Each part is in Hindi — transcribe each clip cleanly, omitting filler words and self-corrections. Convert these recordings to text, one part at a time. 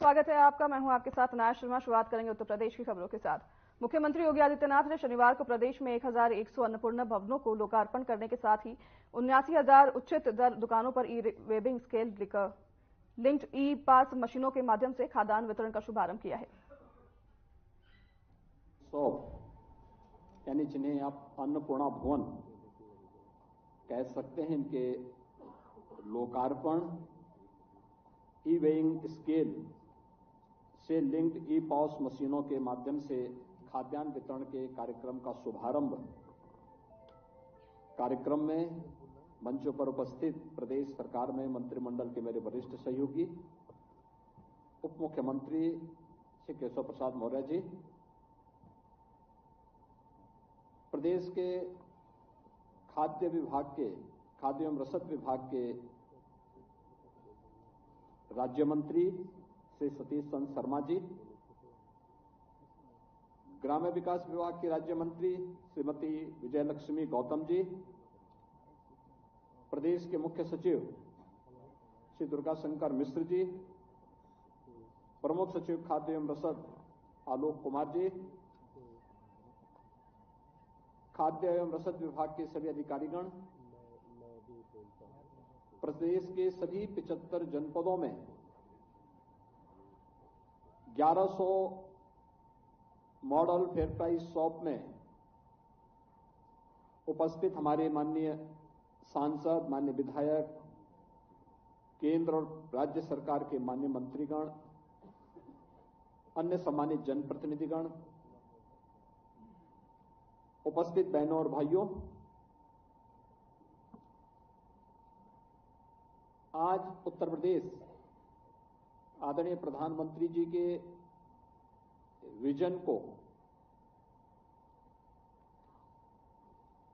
स्वागत है आपका। मैं हूं आपके साथ अनाया शर्मा। शुरुआत करेंगे उत्तर प्रदेश की खबरों के साथ। मुख्यमंत्री योगी आदित्यनाथ ने शनिवार को प्रदेश में 1100 अन्नपूर्णा भवनों को लोकार्पण करने के साथ ही 79,000 उचित दर दुकानों पर ई वेबिंग स्केल लिंक्ड ई पास मशीनों के माध्यम से खाद्यान्न वितरण का शुभारंभ किया है। यानी जिन्हें आप अन्नपूर्णा भवन कह सकते हैं, इनके लोकार्पण ई वेइंग स्केल से लिंक्ड ई पॉस मशीनों के माध्यम से खाद्यान्न वितरण के कार्यक्रम का शुभारंभ। कार्यक्रम में मंचों पर उपस्थित प्रदेश सरकार में मंत्रिमंडल के मेरे वरिष्ठ सहयोगी उप मुख्यमंत्री श्री केशव प्रसाद मौर्य जी, प्रदेश के खाद्य एवं रसद विभाग के राज्य मंत्री श्री सतीश चंद्र शर्मा जी, ग्राम्य विकास विभाग के राज्य मंत्री श्रीमती विजयलक्ष्मी गौतम जी, प्रदेश के मुख्य सचिव श्री दुर्गा शंकर मिश्र जी, प्रमुख सचिव खाद्य एवं रसद आलोक कुमार जी, खाद्य एवं रसद विभाग के सभी अधिकारीगण, प्रदेश के सभी 75 जनपदों में 1100 मॉडल फेयर प्राइस शॉप में उपस्थित हमारे माननीय सांसद, माननीय विधायक, केंद्र और राज्य सरकार के माननीय मंत्रीगण, अन्य सम्मानित जनप्रतिनिधिगण, उपस्थित बहनों और भाइयों, आज उत्तर प्रदेश आदरणीय प्रधानमंत्री जी के विजन को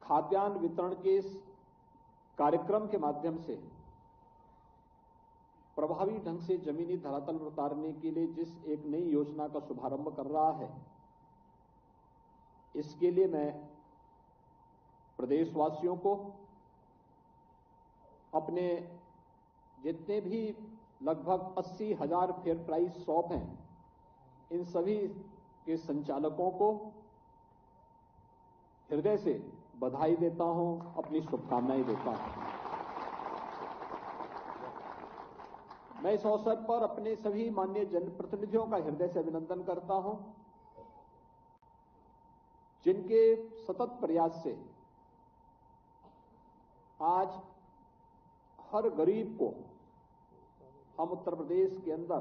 खाद्यान्न वितरण के इस कार्यक्रम के माध्यम से प्रभावी ढंग से जमीनी धरातल पर उतारने के लिए जिस एक नई योजना का शुभारंभ कर रहा है, इसके लिए मैं प्रदेशवासियों को, अपने जितने भी लगभग 80,000 फेयर प्राइस शॉप हैं, इन सभी के संचालकों को हृदय से बधाई देता हूं, अपनी शुभकामनाएं देता हूं। मैं इस अवसर पर अपने सभी माननीय जनप्रतिनिधियों का हृदय से अभिनंदन करता हूं, जिनके सतत प्रयास से आज हर गरीब को हम उत्तर प्रदेश के अंदर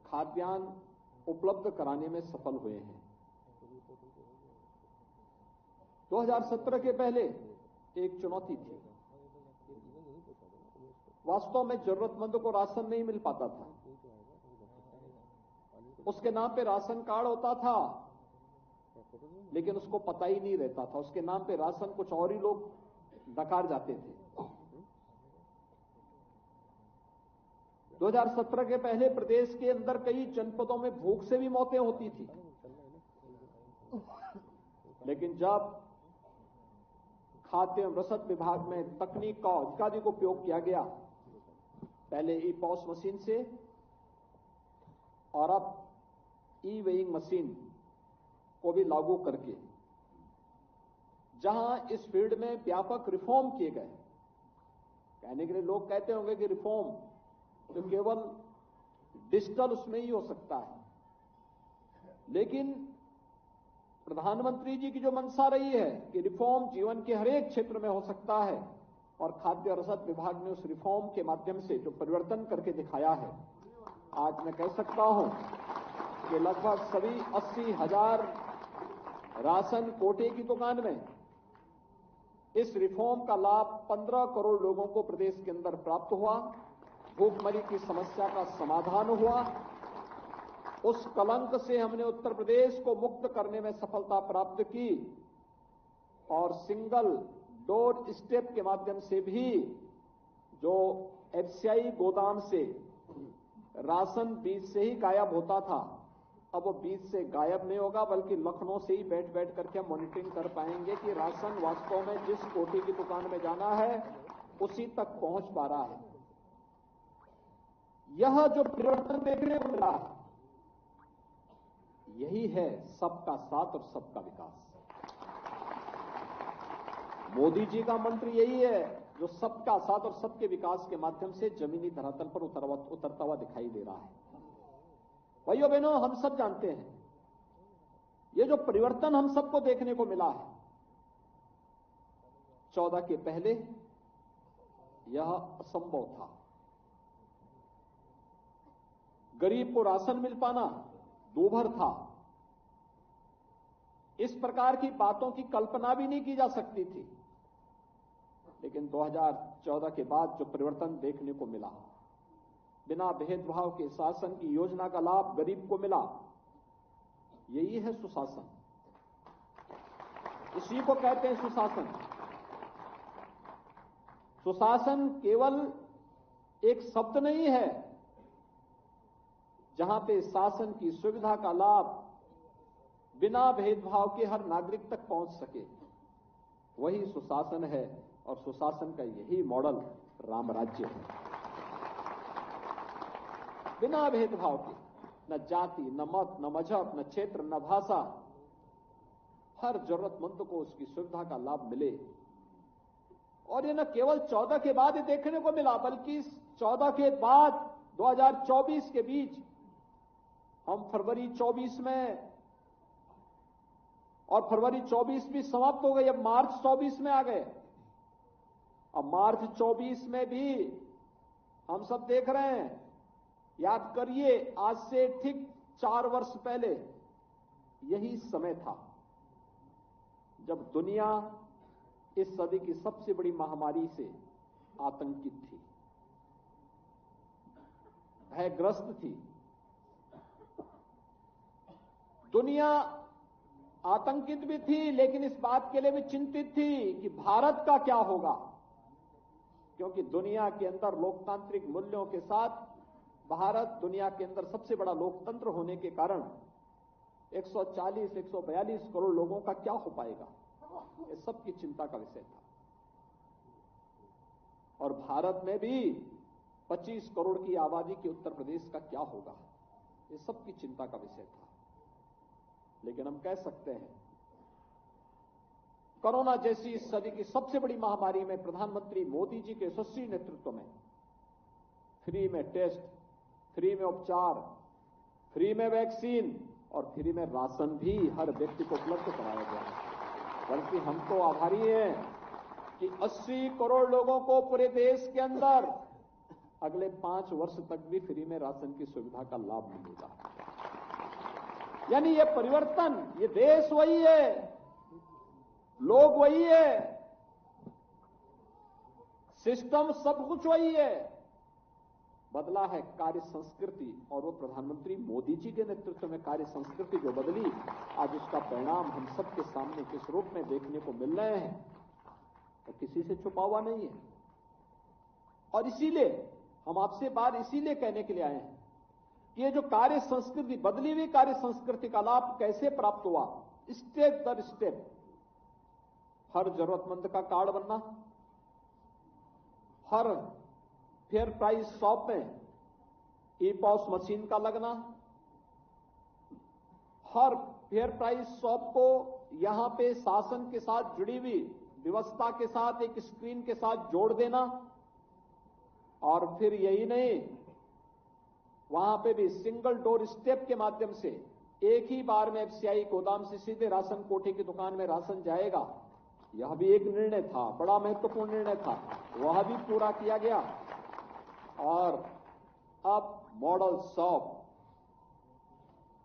खाद्यान्न उपलब्ध कराने में सफल हुए हैं। 2017 के पहले एक चुनौती थी। वास्तव में जरूरतमंद को राशन नहीं मिल पाता था। उसके नाम पे राशन कार्ड होता था, लेकिन उसको पता ही नहीं रहता था। उसके नाम पे राशन कुछ और ही लोग डकार जाते थे। 2017 के पहले प्रदेश के अंदर कई जनपदों में भूख से भी मौतें होती थी, लेकिन जब खाद्य एवं रसद विभाग में तकनीक का अधिकाधिक उपयोग किया गया, पहले ई पॉस मशीन से और अब ई वेइंग मशीन को भी लागू करके, जहां इस फील्ड में व्यापक रिफॉर्म किए गए। कहने के लिए लोग कहते होंगे कि रिफॉर्म तो केवल डिजिटल उसमें ही हो सकता है, लेकिन प्रधानमंत्री जी की जो मंशा रही है कि रिफॉर्म जीवन के हर एक क्षेत्र में हो सकता है, और खाद्य रसद विभाग ने उस रिफॉर्म के माध्यम से जो परिवर्तन करके दिखाया है, आज मैं कह सकता हूं कि लगभग सभी 80,000 राशन कोटे की दुकान में इस रिफॉर्म का लाभ 15 करोड़ लोगों को प्रदेश के अंदर प्राप्त हुआ। भूखमरी की समस्या का समाधान हुआ। उस कलंक से हमने उत्तर प्रदेश को मुक्त करने में सफलता प्राप्त की, और सिंगल डोर स्टेप के माध्यम से भी जो एफसीआई गोदाम से राशन बीच से ही गायब होता था, अब वो बीच से गायब नहीं होगा, बल्कि लखनऊ से ही बैठ बैठ करके हम मॉनिटरिंग कर पाएंगे कि राशन वास्तव में जिस कोटे की दुकान में जाना है उसी तक पहुंच पा रहा है। यह जो परिवर्तन देखने को मिला है, यही है सबका साथ और सबका विकास। मोदी जी का मंत्र यही है जो सबका साथ और सबके विकास के माध्यम से जमीनी धरातल पर उतरता हुआ दिखाई दे रहा है। भाइयों बहनों, हम सब जानते हैं ये जो परिवर्तन हम सबको देखने को मिला है, 14 के पहले यह असंभव था। गरीब को राशन मिल पाना दूभर था। इस प्रकार की बातों की कल्पना भी नहीं की जा सकती थी। लेकिन 2014 के बाद जो परिवर्तन देखने को मिला, बिना भेदभाव के शासन की योजना का लाभ गरीब को मिला, यही है सुशासन। इसी को कहते हैं सुशासन। सुशासन केवल एक शब्द नहीं है जहां पे शासन की सुविधा का लाभ बिना भेदभाव के हर नागरिक तक पहुंच सके, वही सुशासन है। और सुशासन का यही मॉडल राम राज्य है। बिना भेदभाव के, न जाति, न मत, न मजहब, न क्षेत्र, न भाषा, हर जरूरतमंद को उसकी सुविधा का लाभ मिले। और ये न केवल 14 के बाद ही देखने को मिला, बल्कि 14 के बाद 2024 के बीच हम फरवरी 24 में, और फरवरी 24 भी समाप्त हो गई, अब मार्च 24 में आ गए। अब मार्च 24 में भी हम सब देख रहे हैं, याद करिए आज से ठीक 4 वर्ष पहले यही समय था जब दुनिया इस सदी की सबसे बड़ी महामारी से आतंकित थी, भयग्रस्त थी। दुनिया आतंकित भी थी, लेकिन इस बात के लिए भी चिंतित थी कि भारत का क्या होगा, क्योंकि दुनिया के अंदर लोकतांत्रिक मूल्यों के साथ भारत दुनिया के अंदर सबसे बड़ा लोकतंत्र होने के कारण 140-142 करोड़ लोगों का क्या हो पाएगा, ये सबकी चिंता का विषय था। और भारत में भी 25 करोड़ की आबादी के उत्तर प्रदेश का क्या होगा, ये सबकी चिंता का विषय था। लेकिन हम कह सकते हैं कोरोना जैसी इस सदी की सबसे बड़ी महामारी में प्रधानमंत्री मोदी जी के यशस्वी नेतृत्व में फ्री में टेस्ट, फ्री में उपचार, फ्री में वैक्सीन और फ्री में राशन भी हर व्यक्ति को उपलब्ध कराया गया है। बल्कि हम तो आभारी हैं कि 80 करोड़ लोगों को पूरे देश के अंदर अगले 5 वर्ष तक भी फ्री में राशन की सुविधा का लाभ मिलेगा। यानी ये परिवर्तन, ये देश वही है, लोग वही है, सिस्टम सब कुछ वही है, बदला है कार्य संस्कृति। और वो प्रधानमंत्री मोदी जी के नेतृत्व में कार्य संस्कृति जो बदली, आज उसका परिणाम हम सबके सामने किस रूप में देखने को मिल रहे हैं, तो किसी से छुपा हुआ नहीं है। और इसीलिए हम आपसे बात इसीलिए कहने के लिए आए हैं कि ये जो कार्य संस्कृति, बदली हुई कार्य संस्कृति का लाभ कैसे प्राप्त हुआ, स्टेप दर स्टेप हर जरूरतमंद का कार्ड बनना, हर फेयर प्राइस शॉप में ई-पॉस मशीन का लगना, हर फेयर प्राइस शॉप को यहां पे शासन के साथ जुड़ी हुई व्यवस्था के साथ एक स्क्रीन के साथ जोड़ देना, और फिर यही नहीं, वहां पे भी सिंगल डोर स्टेप के माध्यम से एक ही बार में एफसीआई गोदाम से सीधे राशन कोठी की दुकान में राशन जाएगा। यह भी एक निर्णय था, बड़ा महत्वपूर्ण निर्णय था, वह भी पूरा किया गया। और अब मॉडल शॉप,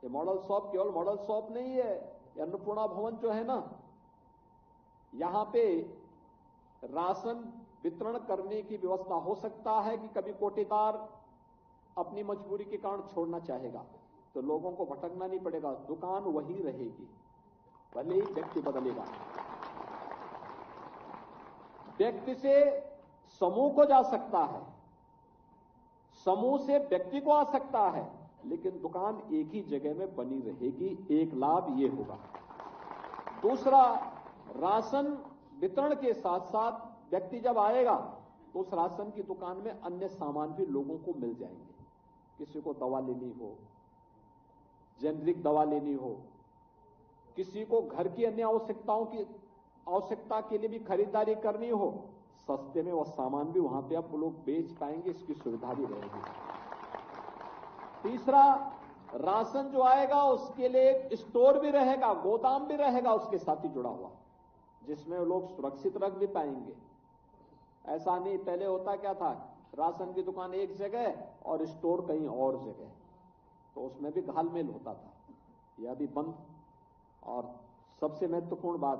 ये मॉडल शॉप केवल मॉडल शॉप नहीं है, ये अन्नपूर्णा भवन जो है ना, यहां पे राशन वितरण करने की व्यवस्था हो सकता है कि कभी कोटेदार अपनी मजबूरी के कारण छोड़ना चाहेगा, तो लोगों को भटकना नहीं पड़ेगा, दुकान वही रहेगी, भले ही व्यक्ति बदलेगा। व्यक्ति से समूह को जा सकता है, समूह से व्यक्ति को आ सकता है, लेकिन दुकान एक ही जगह में बनी रहेगी। एक लाभ ये होगा। दूसरा, राशन वितरण के साथ साथ व्यक्ति जब आएगा तो उस राशन की दुकान में अन्य सामान भी लोगों को मिल जाएंगे। किसी को दवा लेनी हो, जेनरिक दवा लेनी हो, किसी को घर की अन्य आवश्यकता के लिए भी खरीदारी करनी हो, सस्ते में वह सामान भी वहां पे आप लोग बेच पाएंगे, इसकी सुविधा भी रहेगी। तीसरा, राशन जो आएगा उसके लिए एक स्टोर भी रहेगा, गोदाम भी रहेगा उसके साथ ही जुड़ा हुआ, जिसमें लोग सुरक्षित रख भी पाएंगे। ऐसा नहीं, पहले होता क्या था, राशन की दुकान एक जगह और स्टोर कहीं और जगह, तो उसमें भी घालमेल होता था। यह भी बंद। और सबसे महत्वपूर्ण बात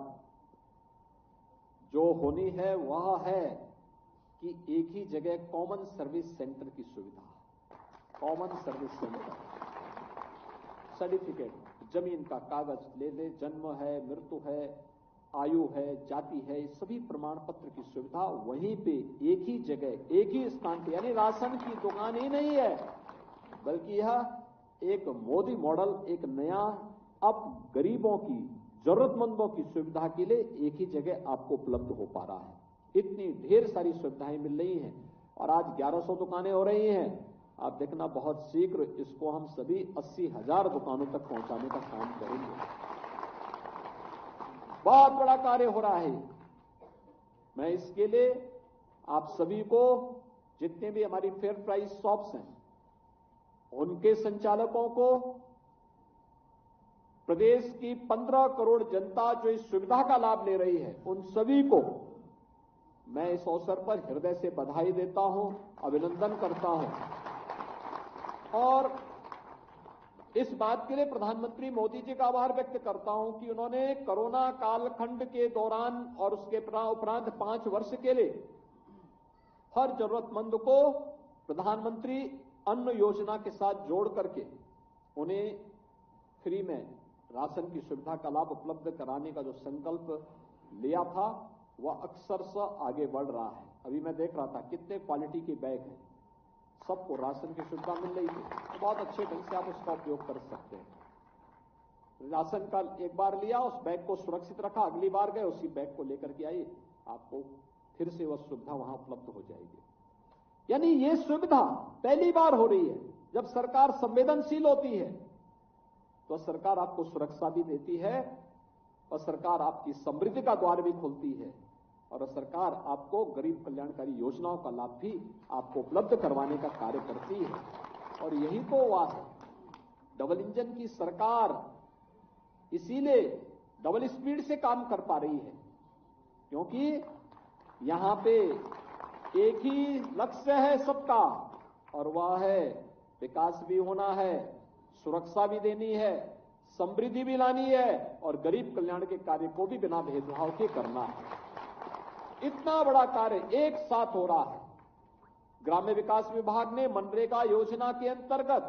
जो होनी है वह है कि एक ही जगह कॉमन सर्विस सेंटर की सुविधा। कॉमन सर्विस सेंटर, सर्टिफिकेट, जमीन का कागज ले ले, जन्म है, मृत्यु है, आयु है, जाति है, सभी प्रमाण पत्र की सुविधा वहीं पे एक ही जगह एक ही स्थान पे, यानी राशन की दुकान ही नहीं है, बल्कि यह एक मोदी मॉडल, एक नया, अब गरीबों की, जरूरतमंदों की सुविधा के लिए एक ही जगह आपको उपलब्ध हो पा रहा है। इतनी ढेर सारी सुविधाएं मिल रही हैं और आज 1100 दुकानें हो रही हैं। आप देखना बहुत शीघ्र इसको हम सभी 80,000 दुकानों तक पहुंचाने का काम करेंगे। बहुत बड़ा कार्य हो रहा है। मैं इसके लिए आप सभी को, जितने भी हमारी फेयर प्राइस शॉप्स हैं, उनके संचालकों को, प्रदेश की 15 करोड़ जनता जो इस सुविधा का लाभ ले रही है, उन सभी को मैं इस अवसर पर हृदय से बधाई देता हूं, अभिनंदन करता हूं। और इस बात के लिए प्रधानमंत्री मोदी जी का आभार व्यक्त करता हूं कि उन्होंने कोरोना कालखंड के दौरान और उसके उपरांत 5 वर्ष के लिए हर जरूरतमंद को प्रधानमंत्री अन्न योजना के साथ जोड़ करके उन्हें फ्री में राशन की सुविधा का लाभ उपलब्ध कराने का जो संकल्प लिया था वह अक्षरशः आगे बढ़ रहा है। अभी मैं देख रहा था कितने क्वालिटी के बैग हैं, सबको राशन की सुविधा मिल रही थी, तो बहुत अच्छे ढंग से आप उसका उपयोग कर सकते हैं। राशन का एक बार लिया, उस बैग को सुरक्षित रखा, अगली बार गए उसी बैग को लेकर के आइए, आपको फिर से वह सुविधा वहां उपलब्ध हो जाएगी। यानी ये सुविधा पहली बार हो रही है। जब सरकार संवेदनशील होती है तो सरकार आपको सुरक्षा भी देती है और सरकार आपकी समृद्धि का द्वार भी खोलती है और सरकार आपको गरीब कल्याणकारी योजनाओं का लाभ भी आपको उपलब्ध करवाने का कार्य करती है। और यही तो हुआ है, डबल इंजन की सरकार इसीलिए डबल स्पीड से काम कर पा रही है, क्योंकि यहां पे एक ही लक्ष्य है सबका, और वह है विकास भी होना है, सुरक्षा भी देनी है, समृद्धि भी लानी है और गरीब कल्याण के कार्य को भी बिना भेदभाव के करना है। इतना बड़ा कार्य एक साथ हो रहा है। ग्राम्य विकास विभाग ने मनरेगा योजना के अंतर्गत,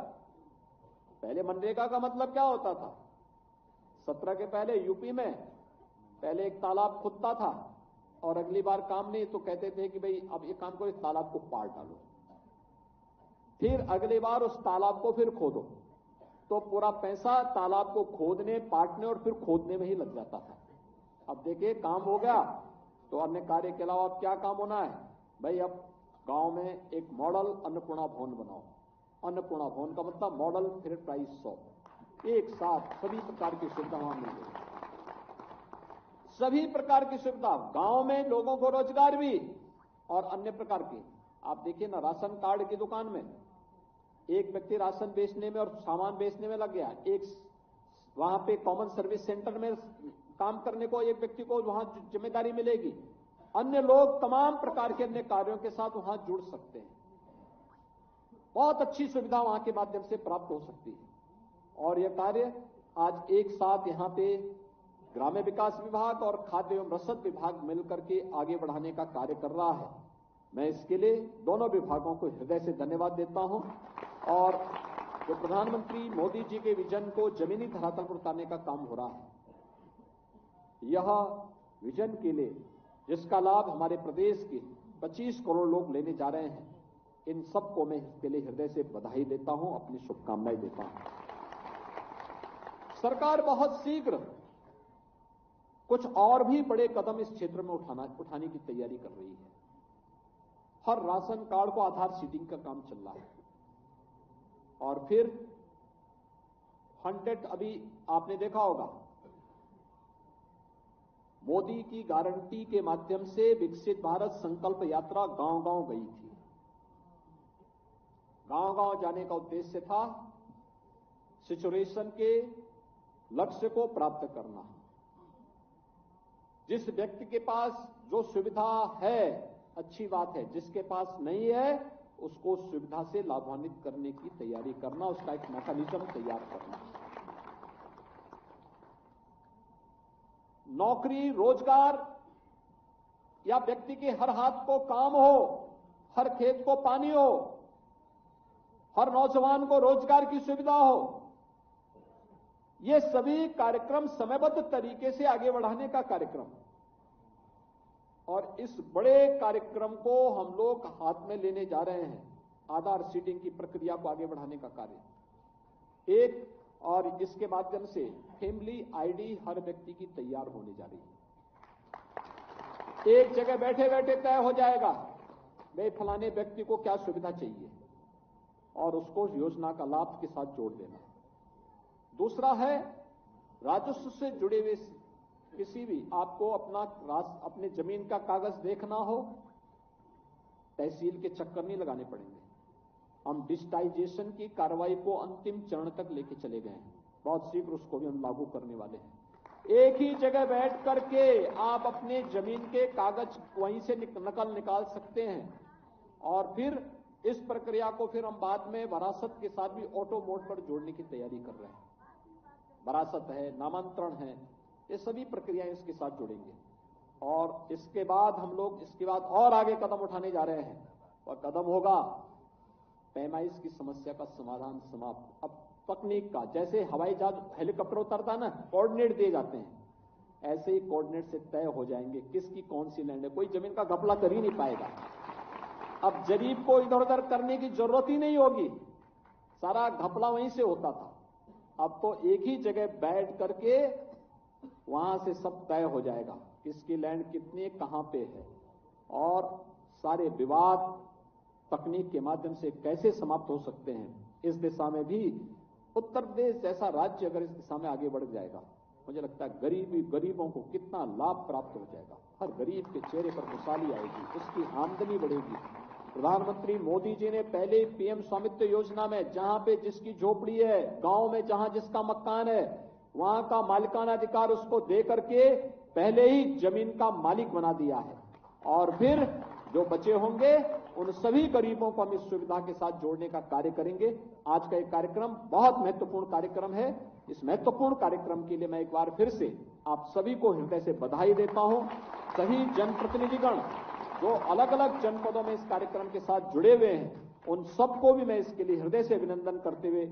पहले मनरेगा का मतलब क्या होता था, 17 के पहले यूपी में पहले एक तालाब खुदता था और अगली बार काम नहीं तो कहते थे कि भाई अब ये काम करो, इस तालाब को पार डालो, फिर अगली बार उस तालाब को फिर खोदो, तो पूरा पैसा तालाब को खोदने, पाटने और फिर खोदने में ही लग जाता था। अब देखिए काम हो गया, तो अन्य कार्य के अलावा अब क्या काम होना है भाई, अब गांव में एक मॉडल अन्नपूर्णा भवन बनाओ। अन्नपूर्णा भवन का मतलब मॉडल फेयर प्राइस शॉप, एक साथ सभी प्रकार की सुविधा वहां मिल गई, सभी प्रकार की सुविधा, गांव में लोगों को रोजगार भी और अन्य प्रकार की। आप देखिए ना, राशन कार्ड की दुकान में एक व्यक्ति राशन बेचने में और सामान बेचने में लग गया, एक वहां पे कॉमन सर्विस सेंटर में काम करने को एक व्यक्ति को वहां जिम्मेदारी मिलेगी, अन्य लोग तमाम प्रकार के अन्य कार्यों के साथ वहां जुड़ सकते हैं। बहुत अच्छी सुविधा वहां के माध्यम से प्राप्त हो सकती है और यह कार्य आज एक साथ यहां पे ग्राम्य विकास विभाग और खाद्य एवं रसद विभाग मिलकर के आगे बढ़ाने का कार्य कर रहा है। मैं इसके लिए दोनों विभागों को हृदय से धन्यवाद देता हूं और जो प्रधानमंत्री मोदी जी के विजन को जमीनी धरातल पर उतारने का काम हो रहा है, यह विजन के लिए जिसका लाभ हमारे प्रदेश के 25 करोड़ लोग लेने जा रहे हैं, इन सबको मैं इसके लिए हृदय से बधाई देता हूं, अपनी शुभकामनाएं देता हूं। सरकार बहुत शीघ्र कुछ और भी बड़े कदम इस क्षेत्र में उठाने की तैयारी कर रही है। हर राशन कार्ड को आधार सीडिंग का काम चल रहा है। और फिर 100 अभी आपने देखा होगा मोदी की गारंटी के माध्यम से विकसित भारत संकल्प यात्रा गांव-गांव गई थी। गांव-गांव जाने का उद्देश्य था सिचुएशन के लक्ष्य को प्राप्त करना। जिस व्यक्ति के पास जो सुविधा है अच्छी बात है, जिसके पास नहीं है उसको सुविधा से लाभान्वित करने की तैयारी करना, उसका एक मैकेनिज्म तैयार करना। नौकरी, रोजगार या व्यक्ति के हर हाथ को काम हो, हर खेत को पानी हो, हर नौजवान को रोजगार की सुविधा हो, ये सभी कार्यक्रम समयबद्ध तरीके से आगे बढ़ाने का कार्यक्रम। और इस बड़े कार्यक्रम को हम लोग हाथ में लेने जा रहे हैं, आधार सीडिंग की प्रक्रिया को आगे बढ़ाने का कार्य एक, और इसके माध्यम से फैमिली आईडी हर व्यक्ति की तैयार होने जा रही है। एक जगह बैठे बैठे तय हो जाएगा भाई फलाने व्यक्ति को क्या सुविधा चाहिए और उसको योजना का लाभ के साथ जोड़ देना। दूसरा है राजस्व से जुड़े हुए किसी भी आपको अपने जमीन का कागज देखना हो, तहसील के चक्कर नहीं लगाने पड़ेंगे। हम डिजिटाइजेशन की कार्रवाई को अंतिम चरण तक लेके चले गए हैं, बहुत शीघ्र उसको भी हम लागू करने वाले हैं। एक ही जगह बैठ करके आप अपने जमीन के कागज वहीं से नकल निकाल सकते हैं। और फिर इस प्रक्रिया को फिर हम बाद में वरासत के साथ भी ऑटो मोड पर जोड़ने की तैयारी कर रहे हैं। वरासत है, नामांतरण है, ये सभी प्रक्रियाएं इसके साथ जुड़ेंगे। और इसके बाद हम लोग इसके बाद और आगे कदम उठाने जा रहे हैं, और कदम होगा पैमाइश की समस्या का समाधान समाप्त। अब तकनीक का, जैसे हवाई जहाज हेलीकॉप्टर उतरता ना, कोऑर्डिनेट दिए जाते हैं, ऐसे ही कोऑर्डिनेट से तय हो जाएंगे किसकी कौन सी लैंड है। कोई जमीन का घपला कर ही नहीं पाएगा। अब जरीब को इधर उधर करने की जरूरत ही नहीं होगी, सारा घपला वहीं से होता था। अब तो एक ही जगह बैठ करके वहां से सब तय हो जाएगा किसकी लैंड कितनी कहां पे है, और सारे विवाद तकनीक के माध्यम से कैसे समाप्त हो सकते हैं। इस दिशा में भी उत्तर प्रदेश जैसा राज्य अगर इस दिशा में आगे बढ़ जाएगा, मुझे लगता है गरीबों को कितना लाभ प्राप्त हो जाएगा। हर गरीब के चेहरे पर खुशहाली आएगी, उसकी आमदनी बढ़ेगी। प्रधानमंत्री मोदी जी ने पहले पीएम स्वामित्व योजना में जहां पे जिसकी झोपड़ी है, गांव में जहां जिसका मकान है, वहां का मालिकाना अधिकार उसको दे करके पहले ही जमीन का मालिक बना दिया है। और फिर जो बचे होंगे उन सभी गरीबों को हम इस सुविधा के साथ जोड़ने का कार्य करेंगे। आज का एक कार्यक्रम बहुत महत्वपूर्ण कार्यक्रम है। इस महत्वपूर्ण कार्यक्रम के लिए मैं एक बार फिर से आप सभी को हृदय से बधाई देता हूं। सभी जनप्रतिनिधिगण जो अलग अलग जनपदों में इस कार्यक्रम के साथ जुड़े हुए हैं, उन सबको भी मैं इसके लिए हृदय से अभिनंदन करते हुए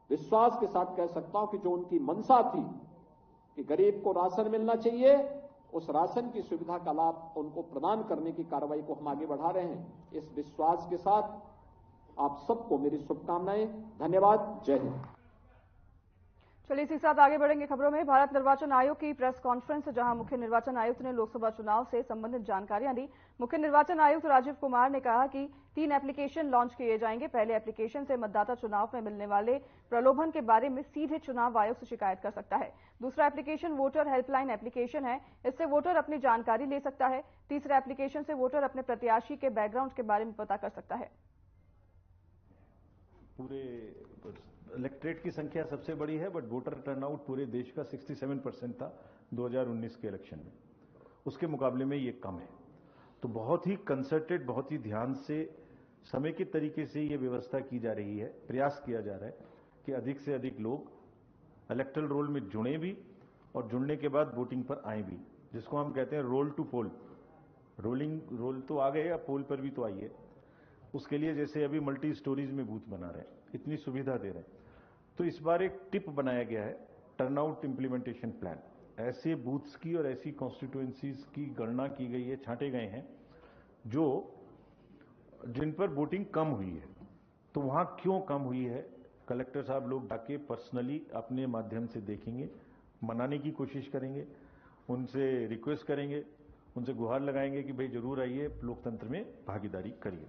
विश्वास के साथ कह सकता हूं कि जो उनकी मंशा थी कि गरीब को राशन मिलना चाहिए, उस राशन की सुविधा का लाभ उनको प्रदान करने की कार्रवाई को हम आगे बढ़ा रहे हैं। इस विश्वास के साथ आप सबको मेरी शुभकामनाएं। धन्यवाद। जय हिंद। चलिए इसी के साथ आगे बढ़ेंगे खबरों में। भारत निर्वाचन आयोग की प्रेस कॉन्फ्रेंस, जहां मुख्य निर्वाचन आयुक्त ने लोकसभा चुनाव से संबंधित जानकारियां दी। मुख्य निर्वाचन आयुक्त राजीव कुमार ने कहा कि 3 एप्लीकेशन लॉन्च किए जाएंगे। पहले एप्लीकेशन से मतदाता चुनाव में मिलने वाले प्रलोभन के बारे में सीधे चुनाव आयोग से शिकायत कर सकता है। दूसरा एप्लीकेशन वोटर हेल्पलाइन एप्लीकेशन है, इससे वोटर अपनी जानकारी ले सकता है। तीसरा एप्लीकेशन से वोटर अपने प्रत्याशी के बैकग्राउंड के बारे में पता कर सकता है। पूरे इलेक्ट्रेट की संख्या सबसे बड़ी है, बट वोटर टर्नआउट पूरे देश का 67% था 2019 के इलेक्शन में, उसके मुकाबले में ये कम है। तो बहुत ही कंसर्टेड, बहुत ही ध्यान से समेकित तरीके से ये व्यवस्था की जा रही है। प्रयास किया जा रहा है कि अधिक से अधिक लोग इलेक्टरल रोल में जुड़े भी और जुड़ने के बाद वोटिंग पर आए भी, जिसको हम कहते हैं रोल टू पोल। रोल तो आ गए, अब पोल पर भी तो आइए। उसके लिए जैसे अभी मल्टी स्टोरीज में बूथ बना रहे हैं, इतनी सुविधा दे रहे हैं, तो इस बार एक टिप बनाया गया है, टर्नआउट इंप्लीमेंटेशन प्लान। ऐसे बूथ्स की और ऐसी कॉन्स्टिट्यूएंसीज की गणना की गई है, छांटे गए हैं जिन पर वोटिंग कम हुई है। तो वहां क्यों कम हुई है, कलेक्टर साहब लोग जाके पर्सनली अपने माध्यम से देखेंगे, मनाने की कोशिश करेंगे, उनसे रिक्वेस्ट करेंगे, उनसे गुहार लगाएंगे कि भाई जरूर आइए, लोकतंत्र में भागीदारी करिए।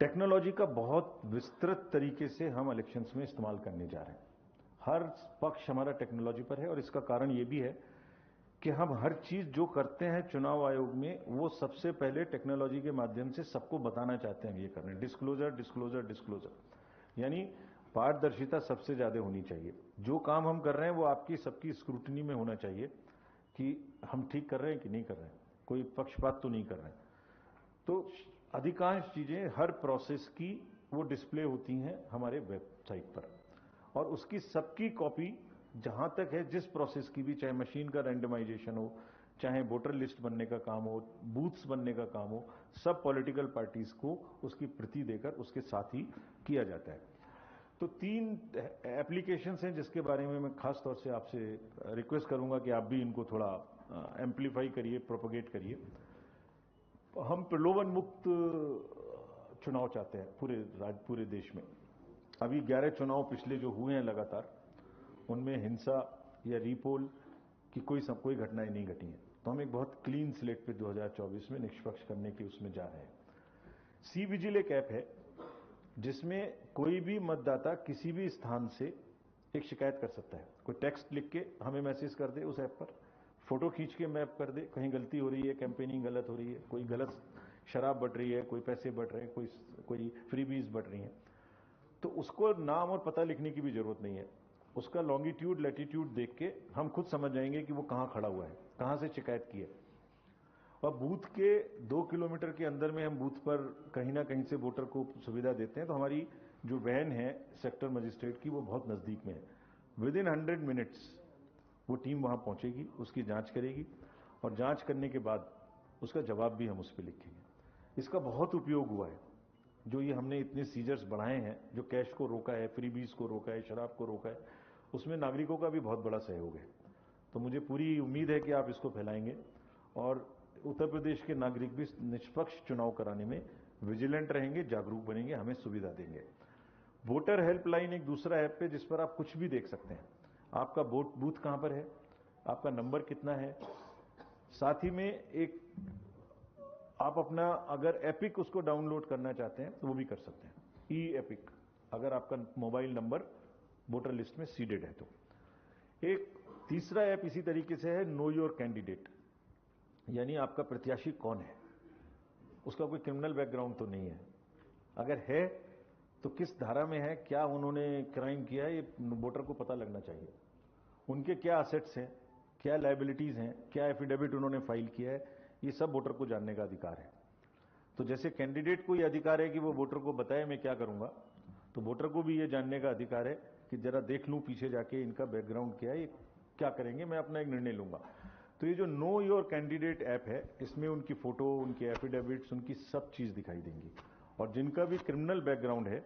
टेक्नोलॉजी का बहुत विस्तृत तरीके से हम इलेक्शंस में इस्तेमाल करने जा रहे हैं। हर पक्ष हमारा टेक्नोलॉजी पर है और इसका कारण ये भी है कि हम हर चीज जो करते हैं चुनाव आयोग में वो सबसे पहले टेक्नोलॉजी के माध्यम से सबको बताना चाहते हैं। ये कर रहे हैं डिस्क्लोजर डिस्क्लोजर डिस्क्लोजर, यानी पारदर्शिता सबसे ज्यादा होनी चाहिए। जो काम हम कर रहे हैं वो आपकी सबकी स्क्रूटनी में होना चाहिए कि हम ठीक कर रहे हैं कि नहीं कर रहे हैं, कोई पक्षपात तो नहीं कर रहे हैं। तो अधिकांश चीजें हर प्रोसेस की वो डिस्प्ले होती हैं हमारे वेबसाइट पर और उसकी सबकी कॉपी जहां तक है जिस प्रोसेस की भी, चाहे मशीन का रैंडमाइजेशन हो, चाहे वोटर लिस्ट बनने का काम हो, बूथ्स बनने का काम हो, सब पॉलिटिकल पार्टीज को उसकी प्रति देकर उसके साथ ही किया जाता है। तो 3 एप्लीकेशंस हैं जिसके बारे में मैं खास तौर से आपसे रिक्वेस्ट करूंगा कि आप भी इनको थोड़ा एम्पलीफाई करिए, प्रोपोगेट करिए। हम प्रलोभन मुक्त चुनाव चाहते हैं पूरे देश में। अभी 11 चुनाव पिछले जो हुए हैं लगातार, उनमें हिंसा या रीपोल की कोई घटनाएं नहीं घटी हैं। तो हम एक बहुत क्लीन स्लेट पे 2024 में निष्पक्ष करने के उसमें जा रहे हैं। सी विजिल एक ऐप है जिसमें कोई भी मतदाता किसी भी स्थान से एक शिकायत कर सकता है। कोई टेक्स्ट लिख के हमें मैसेज कर दे उस ऐप पर, फोटो खींच के मैप कर दे, कहीं गलती हो रही है, कैंपेनिंग गलत हो रही है, कोई गलत शराब बट रही है, कोई पैसे बट रहे हैं, कोई फ्रीबीज बट रही हैं, तो उसको नाम और पता लिखने की भी जरूरत नहीं है। उसका लॉन्गिट्यूड लैटिट्यूड देख के हम खुद समझ जाएंगे कि वो कहां खड़ा हुआ है, कहां से शिकायत की है। और बूथ के 2 किलोमीटर के अंदर में हम बूथ पर कहीं ना कहीं से वोटर को सुविधा देते हैं। तो हमारी जो वैन है सेक्टर मजिस्ट्रेट की, वो बहुत नजदीक में है। विदिन 100 मिनट्स वो टीम वहां पहुंचेगी, उसकी जांच करेगी और जांच करने के बाद उसका जवाब भी हम उस पर लिखेंगे। इसका बहुत उपयोग हुआ है। जो ये हमने इतने सीजर्स बढ़ाए हैं, जो कैश को रोका है, फ्रीबीज को रोका है, शराब को रोका है, उसमें नागरिकों का भी बहुत बड़ा सहयोग है। तो मुझे पूरी उम्मीद है कि आप इसको फैलाएंगे और उत्तर प्रदेश के नागरिक भी निष्पक्ष चुनाव कराने में विजिलेंट रहेंगे, जागरूक बनेंगे, हमें सुविधा देंगे। वोटर हेल्पलाइन एक दूसरा ऐप है जिस पर आप कुछ भी देख सकते हैं। आपका बूथ कहां पर है, आपका नंबर कितना है, साथ ही में एक आप अपना अगर एपिक उसको डाउनलोड करना चाहते हैं तो वो भी कर सकते हैं, ई एपिक, अगर आपका मोबाइल नंबर वोटर लिस्ट में सीडेड है तो। एक तीसरा ऐप इसी तरीके से है, नो योर कैंडिडेट, यानी आपका प्रत्याशी कौन है, उसका कोई क्रिमिनल बैकग्राउंड तो नहीं है, अगर है तो किस धारा में है, क्या उन्होंने क्राइम किया है, ये वोटर को पता लगना चाहिए। उनके क्या असेट्स हैं, क्या लायबिलिटीज हैं, क्या एफिडेविट उन्होंने फाइल किया है, ये सब वोटर को जानने का अधिकार है। तो जैसे कैंडिडेट को ये अधिकार है कि वो वोटर को बताए मैं क्या करूंगा, तो वोटर को भी ये जानने का अधिकार है कि जरा देख लूं पीछे जाके इनका बैकग्राउंड क्या है, ये क्या करेंगे, मैं अपना एक निर्णय लूंगा। तो ये जो नो योर कैंडिडेट ऐप है, इसमें उनकी फोटो, उनके एफिडेविट्स, उनकी सब चीज दिखाई देंगी। और जिनका भी क्रिमिनल बैकग्राउंड है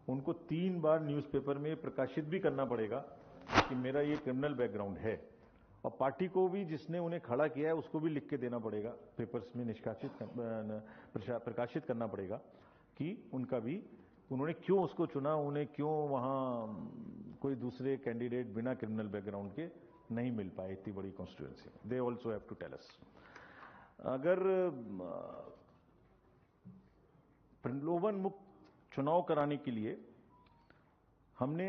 उनको 3 बार न्यूज़पेपर में प्रकाशित भी करना पड़ेगा कि मेरा ये क्रिमिनल बैकग्राउंड है। और पार्टी को भी, जिसने उन्हें खड़ा किया है, उसको भी लिख के देना पड़ेगा, पेपर्स में प्रकाशित करना पड़ेगा कि उनका भी, उन्होंने क्यों उसको चुना, उन्हें क्यों वहां कोई दूसरे कैंडिडेट बिना क्रिमिनल बैकग्राउंड के नहीं मिल पाए इतनी बड़ी constituency. They also have to tell us. अगर प्रलोभन मुक्त चुनाव कराने के लिए हमने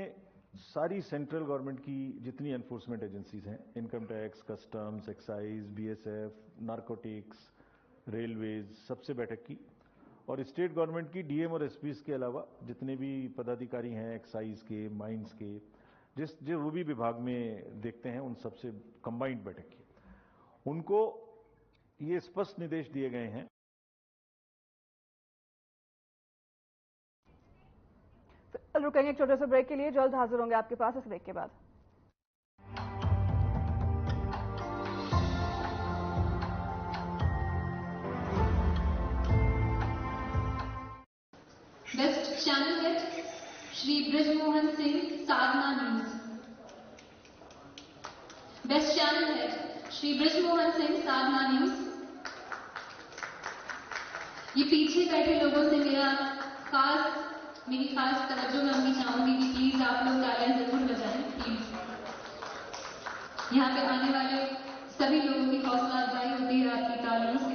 सारी सेंट्रल गवर्नमेंट की जितनी एनफोर्समेंट एजेंसीज हैं, income tax, customs, excise, BSF, narcotics, railways, सबसे बैठक की। और स्टेट गवर्नमेंट की डीएम और एसपीज के अलावा जितने भी पदाधिकारी हैं एक्साइज के, माइंस के, जो वो भी विभाग में देखते हैं, उन सबसे कंबाइंड बैठक की। उनको ये स्पष्ट निर्देश दिए गए हैं। रुकेंगे एक छोटे से ब्रेक के लिए, जल्द हाजिर होंगे आपके पास इस ब्रेक के बाद। Best channel head Shri Brijmohan Singh, Sadhna News. Best channel head Shri Brijmohan Singh, Sadhna News. ये पीछे बैठे लोगों से मेरी खास तवज्जो मांगनी चाहूंगी कि प्लीज आप लोग तालियां जरूर बजाएं प्लीज। यहाँ पे आने वाले सभी लोगों की हौसला अफजाई होती है आपकी तालियों से।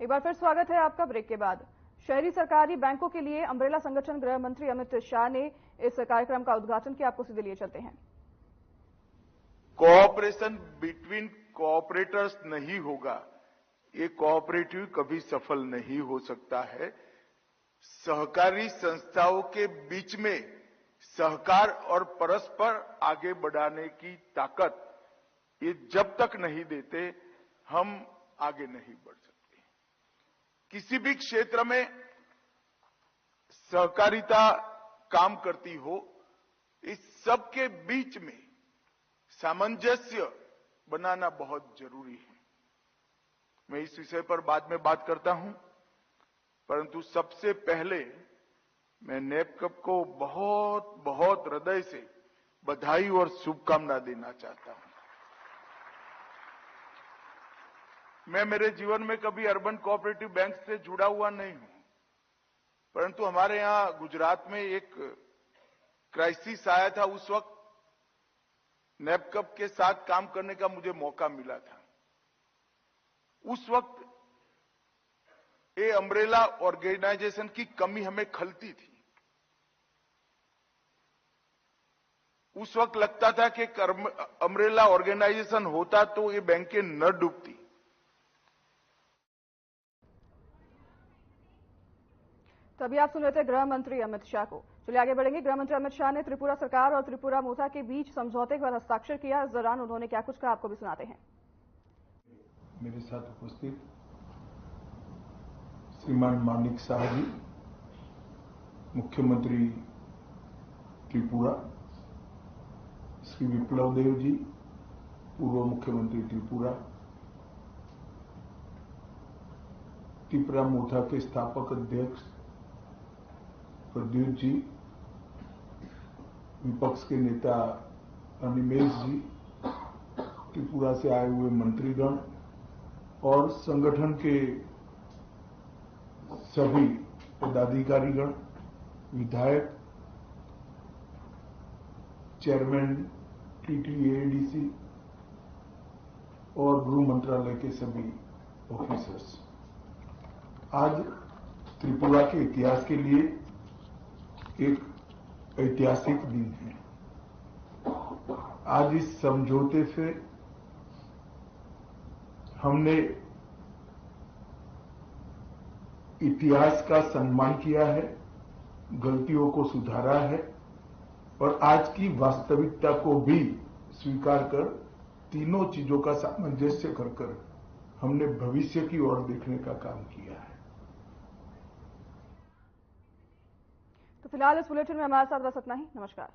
एक बार फिर स्वागत है आपका ब्रेक के बाद। शहरी सरकारी बैंकों के लिए अम्ब्रेला संगठन गृह मंत्री अमित शाह ने इस कार्यक्रम का उद्घाटन किया। आपको सीधे लिए चलते हैं। कोऑपरेशन बिटवीन कोऑपरेटर्स नहीं होगा, ये कोऑपरेटिव कभी सफल नहीं हो सकता है। सहकारी संस्थाओं के बीच में सहकार और परस्पर आगे बढ़ाने की ताकत, ये जब तक नहीं देते हम आगे नहीं बढ़ सकते। किसी भी क्षेत्र में सहकारिता काम करती हो, इस सब के बीच में सामंजस्य बनाना बहुत जरूरी है। मैं इस विषय पर बाद में बात करता हूं, परंतु सबसे पहले मैं नेपकप को बहुत बहुत हृदय से बधाई और शुभकामना देना चाहता हूं। मैं मेरे जीवन में कभी अर्बन कोऑपरेटिव बैंक से जुड़ा हुआ नहीं हूं, परंतु हमारे यहां गुजरात में एक क्राइसिस आया था। उस वक्त नेपकप के साथ काम करने का मुझे मौका मिला था। उस वक्त ये अम्ब्रेला ऑर्गेनाइजेशन की कमी हमें खलती थी। उस वक्त लगता था कि अम्ब्रेला ऑर्गेनाइजेशन होता तो ये बैंकें न डूबती। तभी आप सुन रहे थे गृह मंत्री अमित शाह को। चलिए आगे बढ़ेंगे। गृह मंत्री अमित शाह ने त्रिपुरा सरकार और त्रिपुरा मोर्चा के बीच समझौते पर हस्ताक्षर किया। इस दौरान उन्होंने क्या कुछ कहा, आपको भी सुनाते हैं। मेरे साथ उपस्थित श्रीमान मानिक शाह जी, मुख्यमंत्री त्रिपुरा, श्री विप्लव देव जी, पूर्व मुख्यमंत्री त्रिपुरा, त्रिपुरा मोर्चा के स्थापक अध्यक्ष प्रद्युत जी, विपक्ष के नेता अनिमेश जी, त्रिपुरा से आए हुए मंत्रीगण और संगठन के सभी पदाधिकारीगण, विधायक, चेयरमैन टीटीएडीसी और गृह मंत्रालय के सभी ऑफिसर्स। आज त्रिपुरा के इतिहास के लिए एक ऐतिहासिक दिन है। आज इस समझौते से हमने इतिहास का सम्मान किया है, गलतियों को सुधारा है और आज की वास्तविकता को भी स्वीकार कर तीनों चीजों का सामंजस्य कर हमने भविष्य की ओर देखने का काम किया है। तो फिलहाल इस बुलेटिन में हमारे साथ बस इतना ही। नमस्कार।